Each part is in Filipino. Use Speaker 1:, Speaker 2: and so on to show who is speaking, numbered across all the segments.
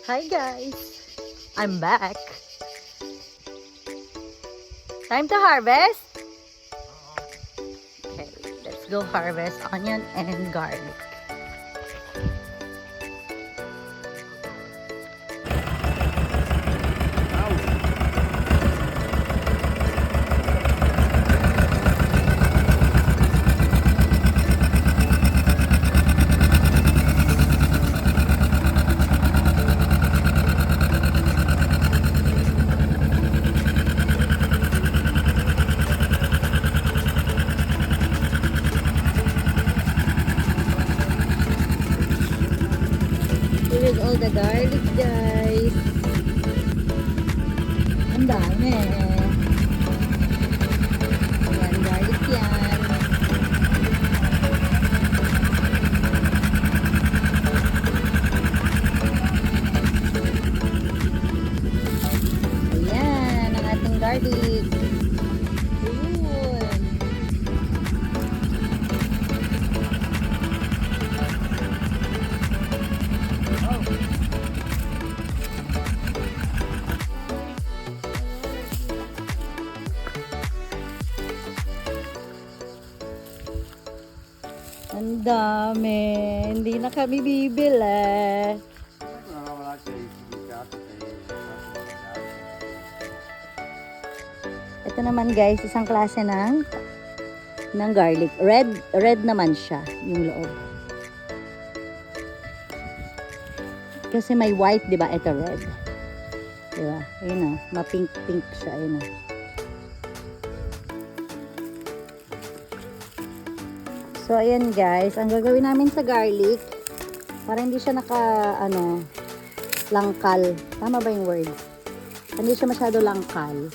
Speaker 1: Hi guys! I'm back. Time to harvest? Okay, let's go harvest onion and garlic. With all the garlic, guys. Ang dami. Ayan, garlic yan. Ayan, ang ating garlic. Ayun. Ang dami. Hindi na kami bibili. Ito naman guys, isang klase ng garlic. Red naman siya, yung loob. Kasi may white, 'di ba? Ito red. 'Di ba? Ayun oh, ma-pink-pink siya, ayun oh. So, ayan guys, ang gagawin namin sa garlic, para hindi siya langkal. Tama ba yung word? Hindi siya masyado langkal.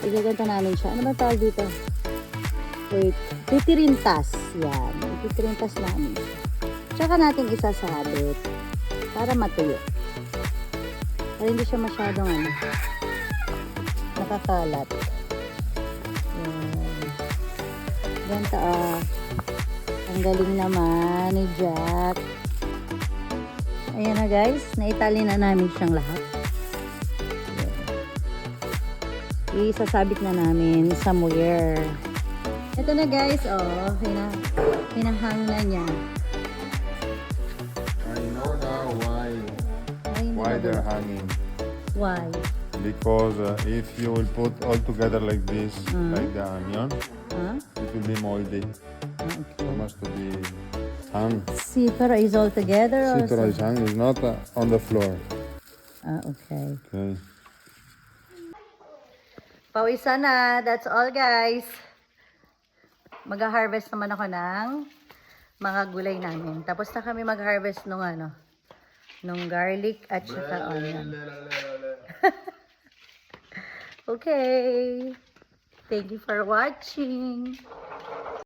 Speaker 1: Igaganto namin siya. Ano ba tawag dito? Wait, titirintas. Yan, titirintas namin. Tsaka natin isasabit para matuyo. Para hindi siya masyadong nakakalat. Ganito ang galing naman ni Jack. Ayan na guys, naitali na namin siyang lahat. Isasabit na namin somewhere. Ito na guys, hinahang na niya.
Speaker 2: I know now why they're hanging.
Speaker 1: Why?
Speaker 2: Because if you will put all together like this, like the onion, it will be moldy.
Speaker 1: Okay.
Speaker 2: So must to be hung.
Speaker 1: Sipara is all together or
Speaker 2: Citra is hung, is not on the floor.
Speaker 1: okay.
Speaker 2: Okay.
Speaker 1: Pawisan na. That's all guys. Mag-harvest naman ako ng mga gulay namin. Tapos na kami mag-harvest nung garlic at saka onion. Okay. Thank you for watching.